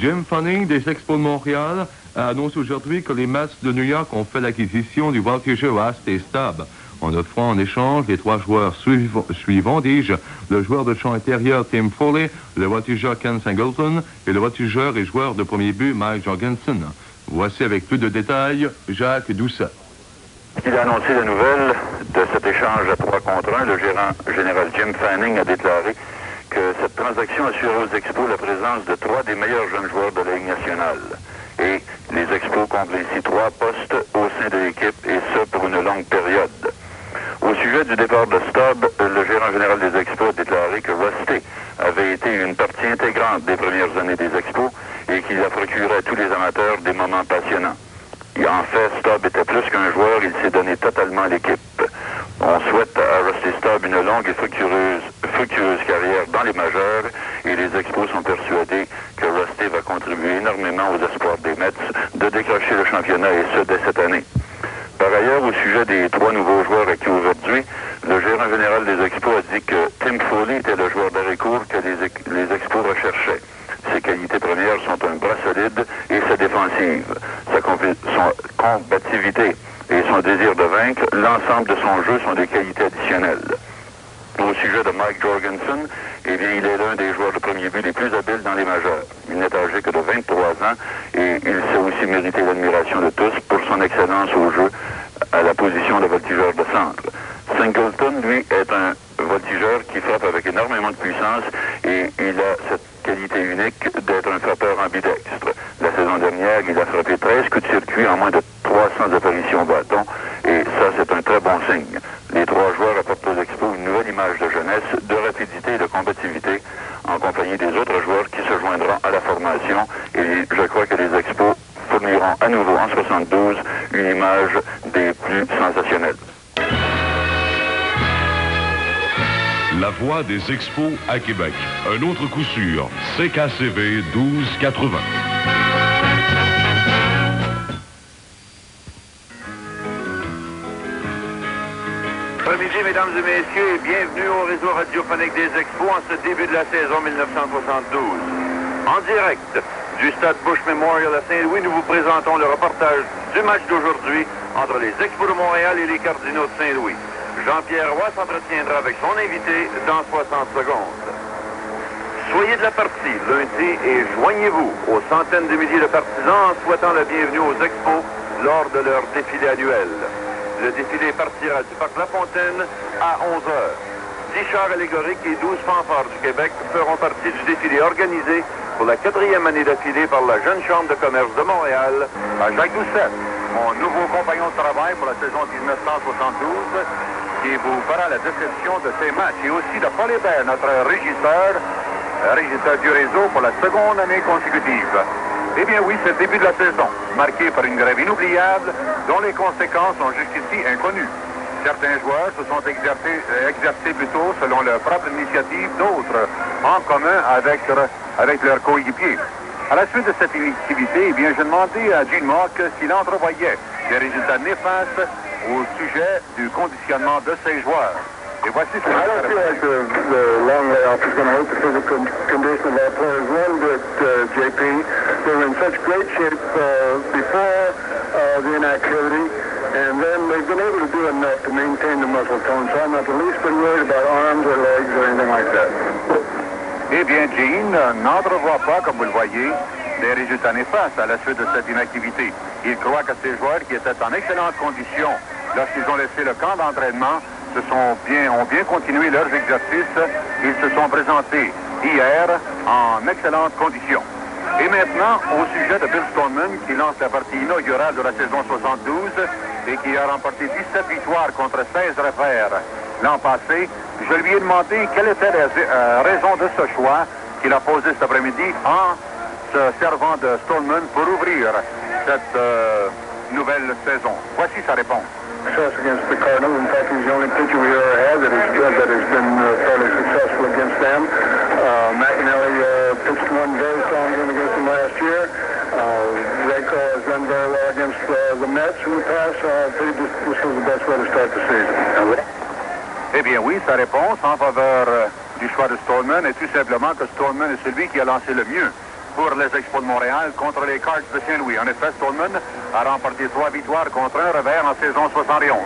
Jim Fanning des Expos de Montréal a annoncé aujourd'hui que les Mets de New York ont fait l'acquisition du voltigeur Rusty Staub, en offrant en échange les 3 joueurs suivants, le joueur de champ intérieur Tim Foley, le voltigeur Ken Singleton et le voltigeur et joueur de premier but Mike Jorgensen. Voici avec plus de détails Jacques Doucet. Il a annoncé la nouvelle de cet échange à 3 contre 1. Le gérant général Jim Fanning a déclaré que cette transaction assurait aux Expos la présence de 3 des meilleurs jeunes joueurs de la Ligue nationale. Et les Expos comblent ainsi 3 postes au sein de l'équipe, et ce pour une longue période. Au sujet du départ de Staub, le gérant général des Expos a déclaré que Rusty avait été une partie intégrante des premières années des Expos et qu'il a procuré à tous les amateurs des moments passionnants. Et en fait, Staub était plus qu'un joueur, il s'est donné totalement à l'équipe. On souhaite à Rusty Staub une longue et fructueuse carrière dans les majeurs, et les Expos sont persuadés que Rusty va contribuer énormément aux espoirs des Mets de décrocher le championnat, et ce dès cette année. Par ailleurs, au sujet des 3 nouveaux joueurs acquis aujourd'hui, le gérant général des Expos a dit que Tim Foley était le joueur d'arrêt-court que les Expos recherchaient. Ses qualités premières sont un bras solide et sa défensive, son combativité et son désir de vaincre. L'ensemble de son jeu sont des qualités additionnelles. Au sujet de Mike Jorgensen, eh bien, il est l'un des joueurs de premier but les plus habiles dans les majeurs. Il n'est âgé que de 23 ans et il sait aussi mériter l'admiration de tous pour son excellence au jeu à la position de voltigeur de centre. Singleton, lui, est un voltigeur qui frappe avec énormément de puissance et il a cette qualité unique d'être un frappeur ambidextre. La saison dernière, il a frappé 13 coups de circuit en moins de 300 apparitions au bâton, et ça, c'est un très bon signe. Les 3 joueurs apportent aux Expos une nouvelle image de jeunesse, de rapidité et de combativité, en compagnie des autres joueurs qui se joindront à la formation, et je crois que les Expos fourniront à nouveau en 72 une image des plus sensationnelles. La voix des Expos à Québec. Un autre coup sûr. CKCV 1280. Bon midi, mesdames et messieurs, et bienvenue au réseau radiophonique des Expos en ce début de la saison 1972. En direct du stade Bush Memorial à Saint-Louis, nous vous présentons le reportage du match d'aujourd'hui entre les Expos de Montréal et les Cardinaux de Saint-Louis. Jean-Pierre Roy s'entretiendra avec son invité dans 60 secondes. Soyez de la partie lundi et joignez-vous aux centaines de milliers de partisans en souhaitant la bienvenue aux Expos lors de leur défilé annuel. Le défilé partira du parc La Fontaine à 11h. 10 chars allégoriques et 12 fanfares du Québec feront partie du défilé organisé pour la 4e année d'affilée par la Jeune Chambre de commerce de Montréal à Jacques Doucet, mon nouveau compagnon de travail pour la saison 1972, qui vous fera la description de ces matchs, et aussi de Paul Hébert, notre régisseur du réseau pour la seconde année consécutive. Eh bien oui, c'est le début de la saison, marqué par une grève inoubliable dont les conséquences sont jusqu'ici inconnues. Certains joueurs se sont exercés plutôt selon leur propre initiative, d'autres en commun avec leurs coéquipiers. À la suite de cette inactivité, eh bien, j'ai demandé à Gene Mock s'il entrevoyait des résultats néfastes au sujet du conditionnement de ces joueurs. Et voici ce que I don't feel like the long layoff is going to hurt the physical condition of our players. One, JP, they were in such great shape before the inactivity, and then they've been able to do enough to maintain the muscle tone, so I'm not the least bit worried about arms or legs or anything like that. Eh bien, Gene n'entrevoit pas, comme vous le voyez, des résultats néfastes à la suite de cette inactivité. Il croit que ces joueurs qui étaient en excellente condition lorsqu'ils ont laissé le camp d'entraînement ont bien continué leurs exercices. Ils se sont présentés hier en excellente condition. Et maintenant, au sujet de Bill Stoneman, qui lance la partie inaugurale de la saison 72 et qui a remporté 17 victoires contre 16 revers l'an passé, je lui ai demandé quelle était la raison de ce choix qu'il a posé cet après-midi en se servant de Stoneman pour ouvrir cette nouvelle saison. Voici sa réponse. Success against the Cardinals. In fact, he's the only pitcher we ever had that has been fairly successful against them. McAnally pitched one very strong game against them last year. Rayco has done very well against the Mets in the past. This was the best way to start the season. Eh bien oui, sa réponse en faveur du choix de Stoneman est tout simplement que Stoneman est celui qui a lancé le mieux pour les Expos de Montréal contre les Cards de Saint-Louis. En effet, Stallman a remporté 3 victoires contre un revers en saison 71.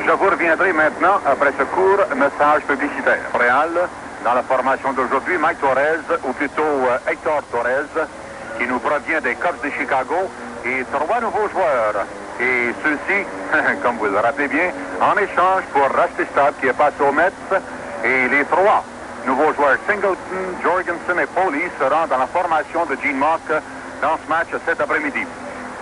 Je vous reviendrai maintenant après ce court message publicitaire. Montréal, dans la formation d'aujourd'hui, Mike Torres, ou plutôt Hector Torres, qui nous provient des Cubs de Chicago, et 3 nouveaux joueurs. Et ceux-ci, comme vous le rappelez bien, en échange pour Rusty Staub, qui est passé aux Mets, et les 3 nouveaux joueurs Singleton, Jorgensen et Foley seront dans la formation de Gene Mauch dans ce match cet après-midi.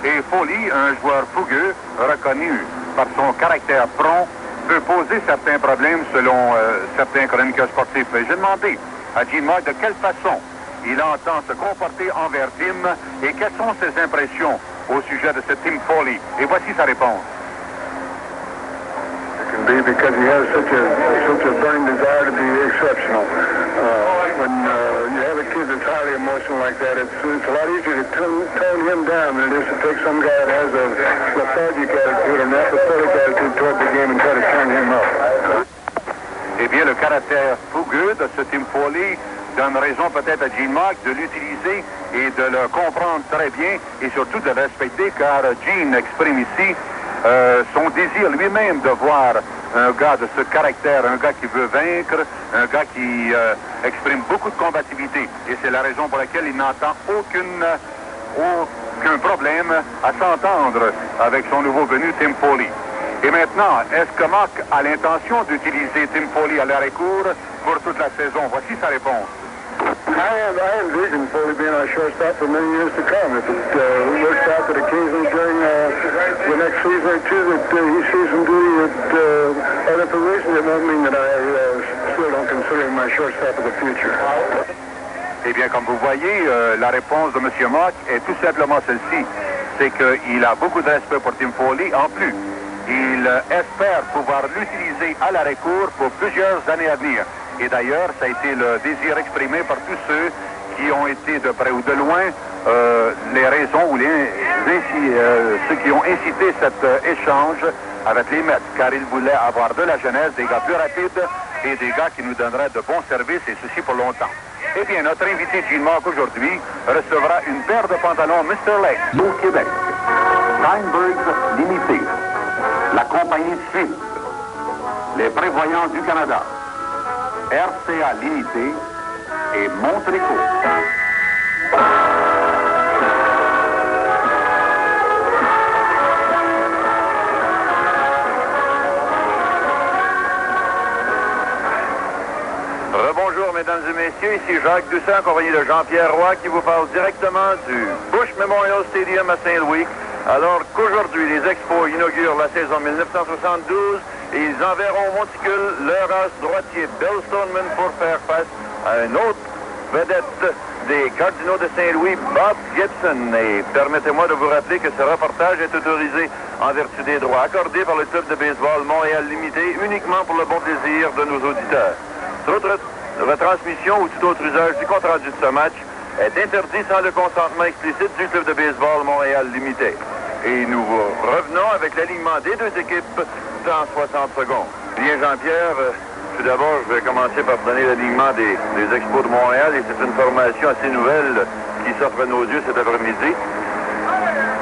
Et Foley, un joueur fougueux, reconnu par son caractère prompt, peut poser certains problèmes selon certains chroniqueurs sportifs. Mais j'ai demandé à Gene Mauch de quelle façon il entend se comporter envers Tim et quelles sont ses impressions au sujet de ce Tim Foley. Et voici sa réponse. It can be because he has such a burning desire to be exceptional. When you have a kid that's highly emotional like that, it's a lot easier to tone him down than it is to take some guy that has a lethargic attitude or an apathetic attitude toward the game and try to turn him up. Eh bien, le caractère fougueux de ce Tim Foley donne raison peut-être à Gene Mauch de l'utiliser et de le comprendre très bien et surtout de le respecter, car Gene exprime ici son désir lui-même de voir un gars de ce caractère, un gars qui veut vaincre, un gars qui exprime beaucoup de combativité. Et c'est la raison pour laquelle il n'entend aucun problème à s'entendre avec son nouveau venu Tim Foley. Et maintenant, est-ce que Mauch a l'intention d'utiliser Tim Foley à l'arrêt-court pour toute la saison? Voici sa réponse. I envision Foley being our shortstop for many years to come. If it works out that occasionally during the next season or two that he sees some duty at other positions, it won't mean that I still don't consider him my shortstop of the future. Eh bien, comme vous voyez, la réponse de M. Mauch est tout simplement celle-ci. C'est qu'il a beaucoup de respect pour Tim Foley. En plus, il espère pouvoir l'utiliser à l'arrêt-court pour plusieurs années à venir. Et d'ailleurs, ça a été le désir exprimé par tous ceux qui ont été de près ou de loin les raisons ou ceux qui ont incité cet échange avec les Mets, car ils voulaient avoir de la jeunesse, des gars plus rapides et des gars qui nous donneraient de bons services, et ceci pour longtemps. Eh bien, notre invité Gene Mauch aujourd'hui recevra une paire de pantalons Mr. Lake. Au Québec, Steinbergs Limité, la compagnie Suisse, les prévoyants du Canada, RCA Limité et Montréco. Rebonjour mesdames et messieurs, ici Jacques Doucet en compagnie de Jean-Pierre Roy qui vous parle directement du Bush Memorial Stadium à Saint-Louis, alors qu'aujourd'hui les Expos inaugurent la saison 1972 et ils enverront au monticule leur as droitier Bill Stoneman pour faire face à une autre vedette des Cardinaux de Saint-Louis, Bob Gibson. Et permettez-moi de vous rappeler que ce reportage est autorisé en vertu des droits accordés par le club de baseball Montréal Limité uniquement pour le bon plaisir de nos auditeurs. Toute retransmission ou tout autre usage du compte rendu de ce match est interdit sans le consentement explicite du club de baseball Montréal Limité. Et nous revenons avec l'alignement des deux équipes dans 60 secondes. Bien, Jean-Pierre, tout d'abord, je vais commencer par donner l'alignement des Expos de Montréal, et c'est une formation assez nouvelle qui s'offre à nos yeux cet après-midi.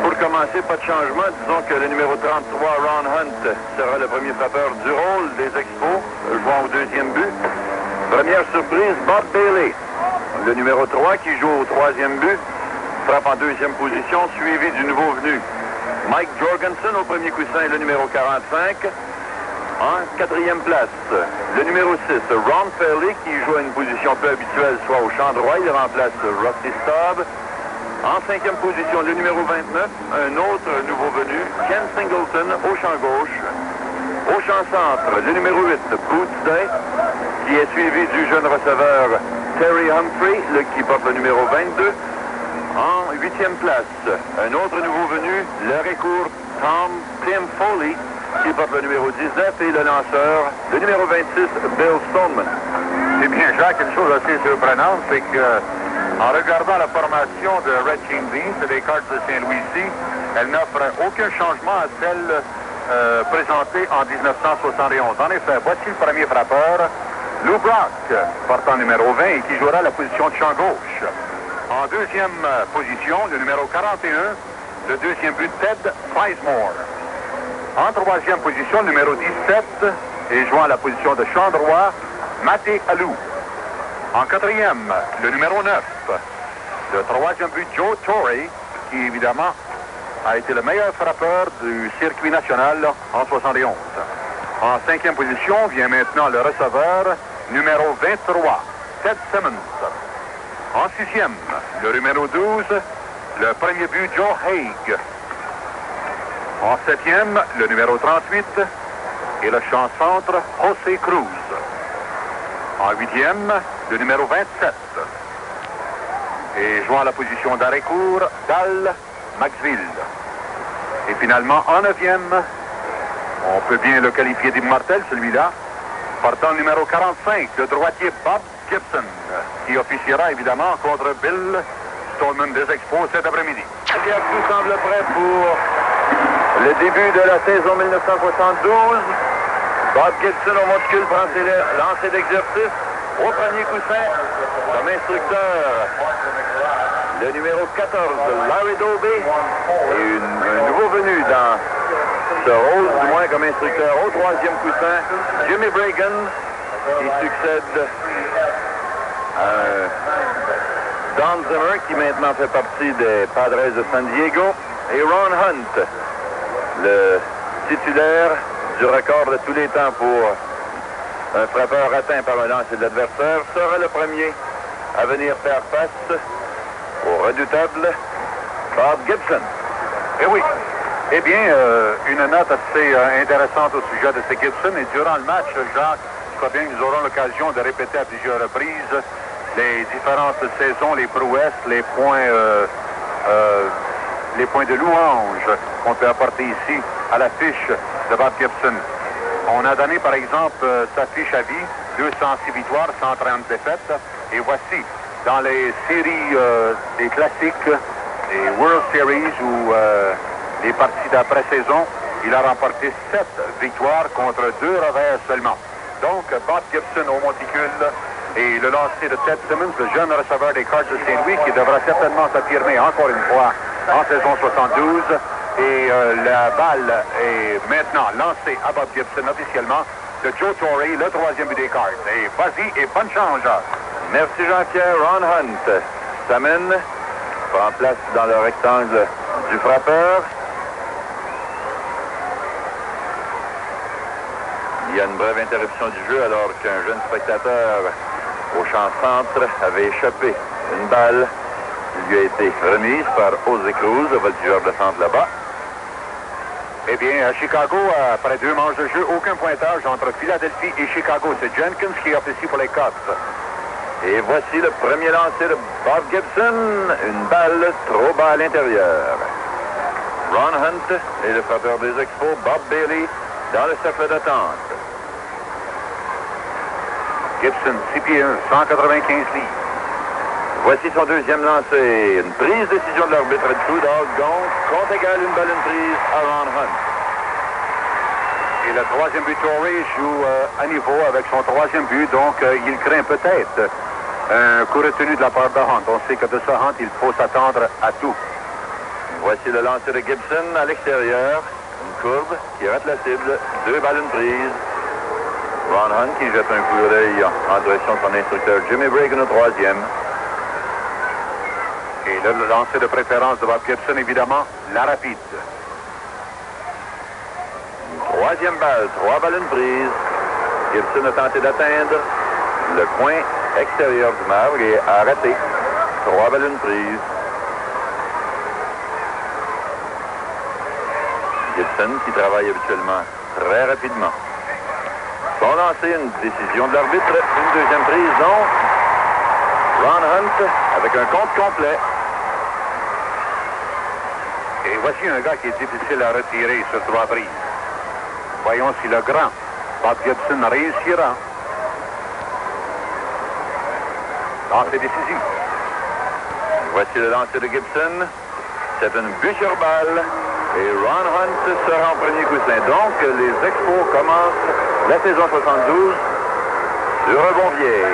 Pour commencer, pas de changement. Disons que le numéro 33, Ron Hunt, sera le premier frappeur du rôle des Expos, jouant au deuxième but. Première surprise, Bob Bailey, le numéro 3 qui joue au troisième but, frappe en deuxième position, suivi du nouveau venu Mike Jorgensen au premier coussin, le numéro 45. En quatrième place, le numéro 6, Ron Fairley, qui joue à une position peu habituelle, soit au champ droit, il remplace Rusty Staub. En cinquième position, le numéro 29, un autre nouveau venu, Ken Singleton, au champ gauche. Au champ centre, le numéro 8, Boots Day, qui est suivi du jeune receveur Terry Humphrey, qui porte le numéro 22. En huitième place, un autre nouveau venu, l'arrêt-court Tim Foley, qui porte le numéro 19, et le lanceur, le numéro 26, Bill Stoneman. Eh bien, Jacques, une chose assez surprenante, c'est que en regardant la formation de Red Gene Beans et des Cards de Saint-Louis ici, elle n'offre aucun changement à celle présentée en 1971. En effet, voici le premier frappeur, Lou Brock, portant numéro 20 et qui jouera la position de champ gauche. En deuxième position, le numéro 41, le deuxième but Ted Sizemore. En troisième position, le numéro 17, et jouant à la position de champ droit, Maté Alou. En quatrième, le numéro 9, le troisième but Joe Torre, qui évidemment a été le meilleur frappeur du circuit national en 71. En cinquième position vient maintenant le receveur, numéro 23, Ted Simmons. En sixième, le numéro 12, le premier but Joe Haig. En septième, le numéro 38 et le champ centre José Cruz. En huitième, le numéro 27. Et jouant à la position d'arrêt court, Dal Maxville. Et finalement, en neuvième, on peut bien le qualifier d'immortel, celui-là, portant le numéro 45, le droitier Bob Gibson, qui officiera évidemment contre Bill Stallman des Expos cet après-midi. Tout semble prêt pour le début de la saison 1972. Bob Gibson au monticule prend ses lancers d'exercice. Au premier coussin, comme instructeur, le numéro 14, Larry Doby, et un nouveau venu dans ce rôle, du moins comme instructeur au troisième coussin, Jimmy Bragan, qui succède à Don Zimmer, qui maintenant fait partie des Padres de San Diego, et Ron Hunt, le titulaire du record de tous les temps pour un frappeur atteint par un lancer de l'adversaire, sera le premier à venir faire face au redoutable Bob Gibson. Eh oui. Eh bien, une note assez intéressante au sujet de ce Gibson. Et durant le match, Jacques, je crois bien que nous aurons l'occasion de répéter à plusieurs reprises les différentes saisons, les prouesses, les points de louange qu'on peut apporter ici à la fiche de Bob Gibson. On a donné, par exemple, sa fiche à vie, 206 victoires, 130 défaites. Et voici, dans les séries des classiques, des World Series ou les parties d'après-saison, il a remporté 7 victoires contre 2 revers seulement. Donc, Bob Gibson au monticule et le lancer de Ted Simmons, le jeune receveur des Cards de Saint-Louis, qui devra certainement s'affirmer encore une fois en saison 72. Et la balle est maintenant lancée à Bob Gibson officiellement de Joe Torre, le troisième but des Cards. Et vas-y et bonne chance, Jacques. Merci Jean-Pierre. Ron Hunt s'amène, prend place dans le rectangle du frappeur. Il y a une brève interruption du jeu alors qu'un jeune spectateur au champ centre avait échappé une balle. Il lui a été remise par José Cruz, le voltigeur de centre là-bas. Eh bien, à Chicago, après 2 manches de jeu, aucun pointage entre Philadelphie et Chicago. C'est Jenkins qui officie pour les Cubs. Et voici le premier lancer de Bob Gibson. Une balle trop bas à l'intérieur. Ron Hunt et le frappeur des Expos, Bob Bailey, dans le cercle d'attente. Gibson, 6 pieds 1, 195 livres. Voici son deuxième lancé. Une prise de décision de l'arbitre True Dog, donc compte égal une balle une prise à Ron Hunt. Et le troisième but, Torre joue à niveau avec son troisième but, donc il craint peut-être un coup retenu de la part de Hunt. On sait que de ce Hunt, il faut s'attendre à tout. Voici le lancer de Gibson à l'extérieur. Une courbe qui rate la cible. 2 balles une prise. Ron Hunt qui jette un coup d'œil en direction de son instructeur Jimmy Bragan au troisième. Et là, le lancer de préférence de Bob Gibson, évidemment, la rapide. Une troisième balle, 3 balles une prise. Gibson a tenté d'atteindre le coin extérieur du marbre et a raté. 3 balles une prise. Gibson qui travaille habituellement très rapidement. Bon lancer, une décision de l'arbitre, une deuxième prise, donc Ron Hunt avec un compte complet. Et voici un gars qui est difficile à retirer sur 3 prises. Voyons si le grand Bob Gibson réussira. Lancer décisif. Voici le lancer de Gibson. C'est une bûche sur balle. Et Ron Hunt sera en premier coussin. Donc, les Expos commencent la saison 72 sur Rebonvier.